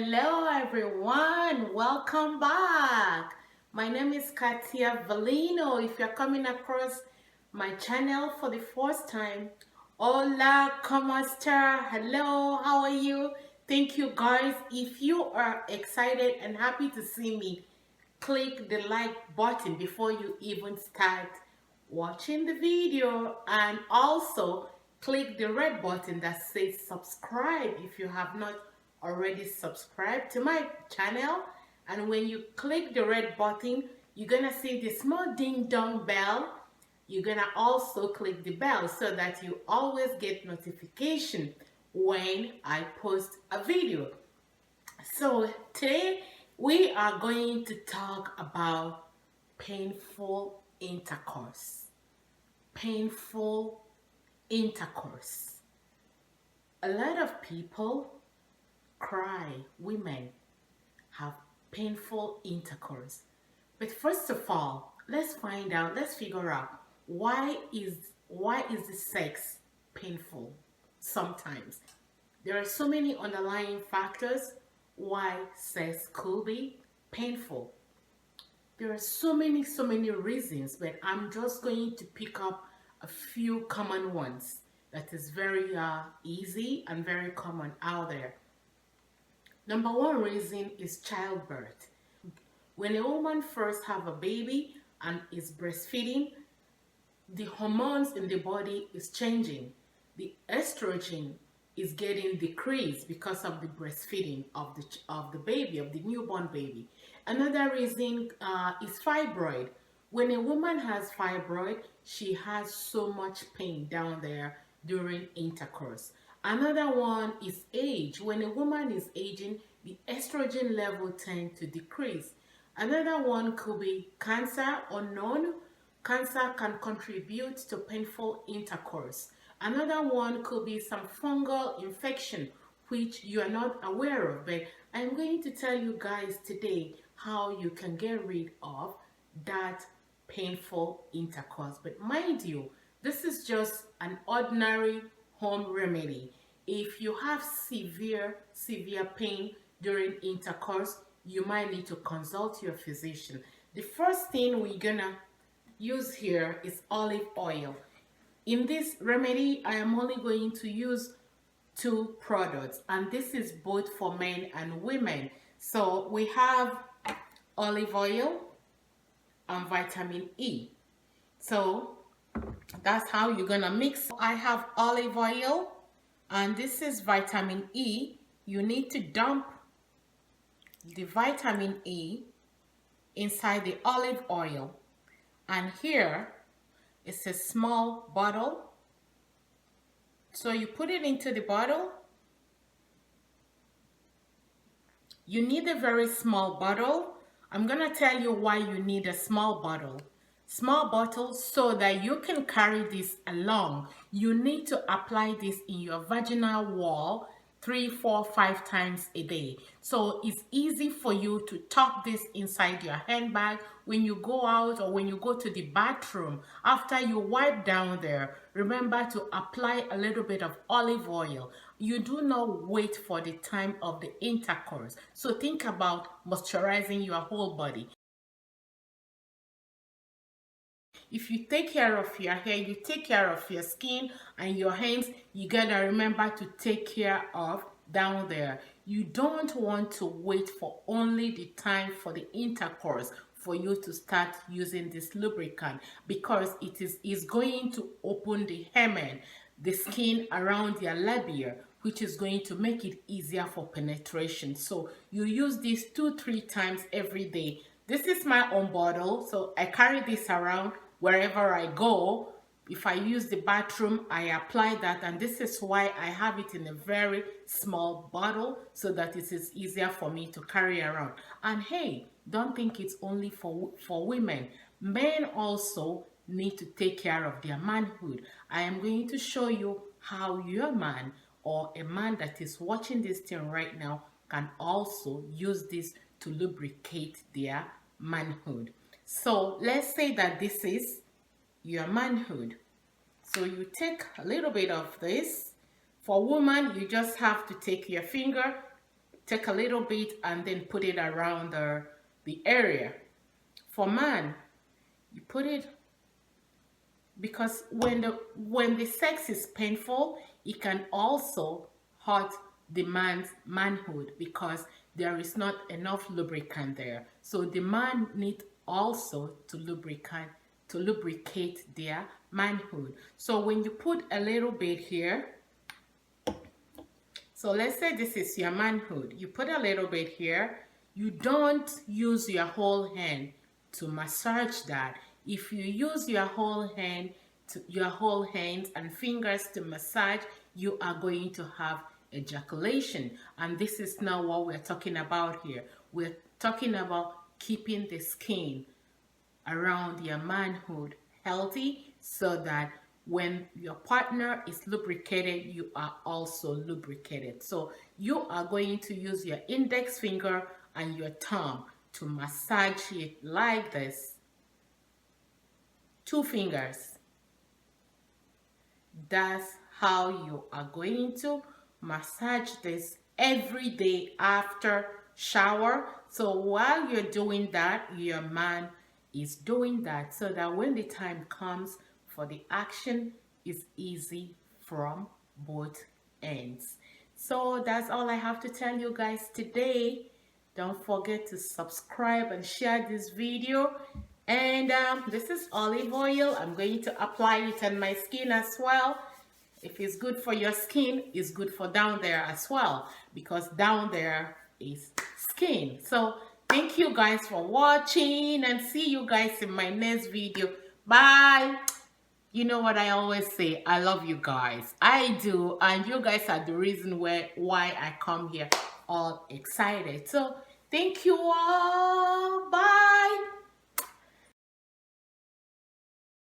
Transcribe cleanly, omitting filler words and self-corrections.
Hello everyone, welcome back. My name is Katia Valino. If you're coming across my channel for the first time, hola, como esta? Hello, how are you? Thank you guys. If you are excited and happy to see me, click the like button before you even start watching the video, and also click the red button that says subscribe if you have not already subscribed to my channel. And when you click the red button, you're gonna see the small ding dong bell. You're gonna also click the bell so that you always get notification when I post a video. So today we are going to talk about painful intercourse. Painful intercourse. A lot of people cry, women have painful intercourse. But first of all, let's figure out why is the sex painful sometimes. There are so many underlying factors why sex could be painful. There are so many reasons, but I'm just going to pick up a few common ones that is very easy and very common out there. Number one reason is childbirth. When a woman first have a baby and is breastfeeding, the hormones in the body is changing. The estrogen is getting decreased because of the breastfeeding of the baby, of the newborn baby. Another reason is fibroid. When a woman has fibroid, she has so much pain down there during intercourse. Another one is age. When a woman is aging, the estrogen level tends to decrease. Another one could be cancer. Unknown. Cancer can contribute to painful intercourse. Another one could be some fungal infection which you are not aware of, but I'm going to tell you guys today how you can get rid of that painful intercourse. But mind you, this is just an ordinary home remedy. If you have severe pain during intercourse, you might need to consult your physician. The first thing we're gonna use here is olive oil. In this remedy, I am only going to use 2 products, and this is both for men and women. So we have olive oil and vitamin E. So that's how you're gonna mix. I have olive oil and this is vitamin E. You need to dump the vitamin E inside the olive oil, and here it's a small bottle. So you put it into the bottle. You need a very small bottle. I'm gonna tell you why you need a small bottle. Small bottle so that you can carry this along. You need to apply this in your vaginal wall 3, 4, 5 times a day. So it's easy for you to tuck this inside your handbag when you go out or when you go to the bathroom. After you wipe down there, remember to apply a little bit of olive oil. You do not wait for the time of the intercourse. So think about moisturizing your whole body. If you take care of your hair, you take care of your skin and your hands, you gotta remember to take care of down there. You don't want to wait for only the time for the intercourse for you to start using this lubricant, because it is going to open the hymen, the skin around your labia, which is going to make it easier for penetration. So you use this 2-3 times every day. This is my own bottle, so I carry this around wherever I go. If I use the bathroom, I apply that, and this is why I have it in a very small bottle so that it is easier for me to carry around. And hey, don't think it's only for women. Men also need to take care of their manhood. I am going to show you how your man or a man that is watching this thing right now can also use this to lubricate their manhood. So let's say that this is your manhood. So you take a little bit of this. For woman, you just have to take your finger, take a little bit and then put it around the area. For man, you put it because when the sex is painful, it can also hurt the man's manhood because there is not enough lubricant there. So the man need also to lubricate their manhood. So when you put a little bit here, so let's say this is your manhood. You put a little bit here. You don't use your whole hand to massage that. If you use your whole hands and fingers to massage, you are going to have ejaculation. And this is not what we're talking about here. We're talking about keeping the skin around your manhood healthy so that when your partner is lubricated, you are also lubricated. So you are going to use your index finger and your thumb to massage it like this. 2 fingers. That's how you are going to massage this every day after shower. So while you're doing that, your man is doing that so that when the time comes for the action, it's easy from both ends. So that's all I have to tell you guys today. Don't forget to subscribe and share this video. And this is olive oil. I'm going to apply it on my skin as well. If it's good for your skin, it's good for down there as well, because down there is skin. So thank you guys for watching, and see you guys in my next video. Bye. You know what I always say, I love you guys. I do, and you guys are the reason why I come here all excited. So thank you all.